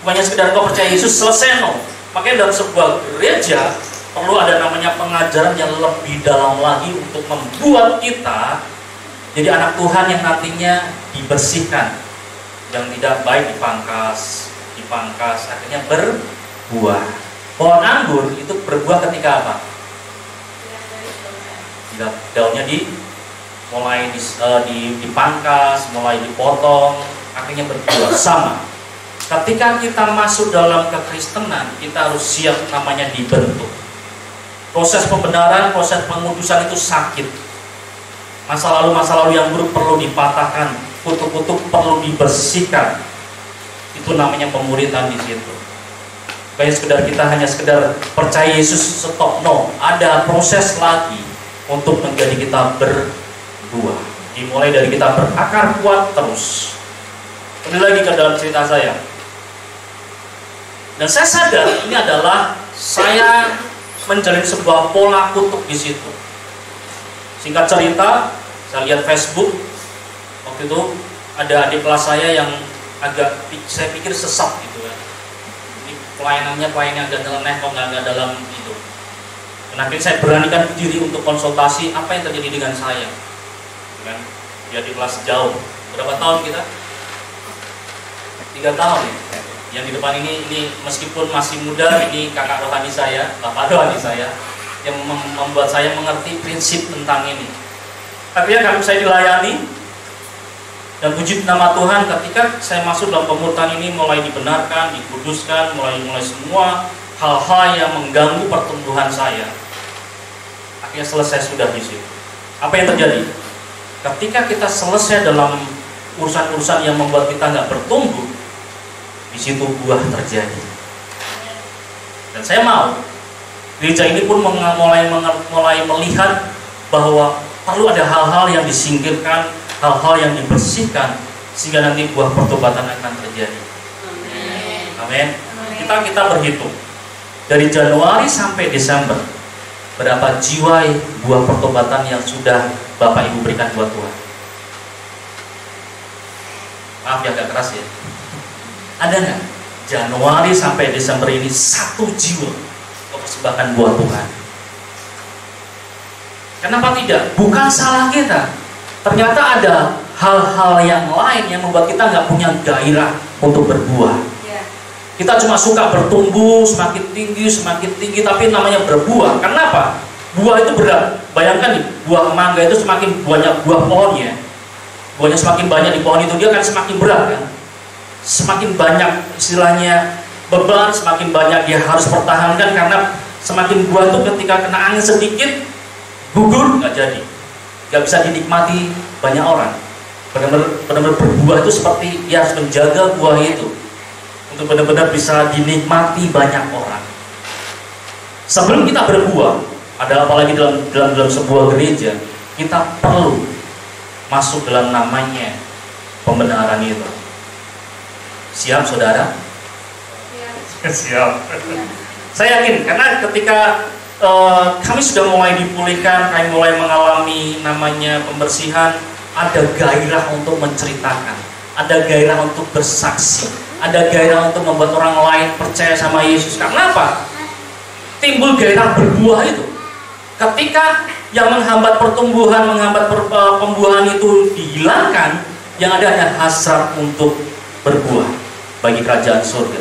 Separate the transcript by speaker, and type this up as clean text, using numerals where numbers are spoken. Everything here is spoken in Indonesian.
Speaker 1: Bukannya sekedar kau percaya Yesus selesai, no. Makanya dalam sebuah gereja perlu ada namanya pengajaran yang lebih dalam lagi untuk membuat kita jadi anak Tuhan yang nantinya dibersihkan, yang tidak baik dipangkas, akhirnya berbuah. Pohon anggur itu berbuah ketika apa? Daunnya mulai dipangkas, mulai dipotong, akhirnya berbuah. Sama. Ketika kita masuk dalam kekristenan, kita harus siap namanya dibentuk. Proses pembenaran, proses pengudusan itu sakit. Masa lalu yang buruk perlu dipatahkan, kutuk-kutuk perlu dibersihkan. Itu namanya pemuritan di situ. Kayak kita hanya sekedar percaya Yesus stop, no. Ada proses lagi untuk menjadi kita berbuah. Dimulai dari kita berakar kuat terus. Kembali lagi ke dalam cerita saya. Dan saya sadar ini adalah saya menjalin sebuah pola kutuk di situ. Singkat cerita, saya lihat Facebook waktu itu ada adik kelas saya yang agak saya pikir sesat gitu ya. Ini pelayanannya agak nyeleneh kok nggak dalam itu. Dan akhirnya saya beranikan diri untuk konsultasi apa yang terjadi dengan saya. Kan? Dia di kelas jauh. Berapa tahun kita? 3 tahun ya. Yang di depan ini meskipun masih muda, ini kakak rohani saya, bapak rohani saya, yang membuat saya mengerti prinsip tentang ini. Akhirnya saya dilayani, dan puji nama Tuhan ketika saya masuk dalam pemuritan ini mulai dibenarkan, dikuduskan, mulai semua hal-hal yang mengganggu pertumbuhan saya. Akhirnya selesai sudah di situ. Apa yang terjadi? Ketika kita selesai dalam urusan-urusan yang membuat kita nggak bertumbuh, di situ buah terjadi. Dan saya mau gereja ini pun mulai melihat bahwa perlu ada hal-hal yang disingkirkan, hal-hal yang dibersihkan, sehingga nanti buah pertobatan akan terjadi. Amin. Kita berhitung dari Januari sampai Desember, berapa jiwa buah pertobatan yang sudah Bapak Ibu berikan buat Tuhan? Maaf ya agak keras ya. Ada nggak Januari sampai Desember ini 1 jiwa mempersembahkan buat Tuhan? Kenapa tidak? Bukan salah kita. Ternyata ada hal-hal yang lain yang membuat kita nggak punya gairah untuk berbuah. Kita cuma suka bertumbuh semakin tinggi, tapi namanya berbuah. Kenapa? Buah itu berat. Bayangkan nih, buah mangga itu semakin banyak buah pohonnya, buahnya semakin banyak di pohon itu, dia akan semakin berat kan? Semakin banyak istilahnya beban, semakin banyak dia harus pertahankan, karena semakin buah itu ketika kena angin sedikit gugur, nggak jadi, nggak bisa dinikmati banyak orang. Benar-benar berbuah itu seperti dia harus menjaga buah itu untuk benar-benar bisa dinikmati banyak orang. Sebelum kita berbuah, ada apalagi dalam sebuah gereja, kita perlu masuk dalam namanya pembenaran itu. Siap saudara? Siap. Saya yakin karena ketika kami sudah mulai dipulihkan, kami mulai mengalami namanya pembersihan, ada gairah untuk menceritakan, ada gairah untuk bersaksi, ada gairah untuk membuat orang lain percaya sama Yesus. Karena apa? Timbul gairah berbuah itu. Ketika yang menghambat pertumbuhan, menghambat pembuahan itu dihilangkan, yang ada hanya hasrat untuk berbuah bagi kerajaan surga.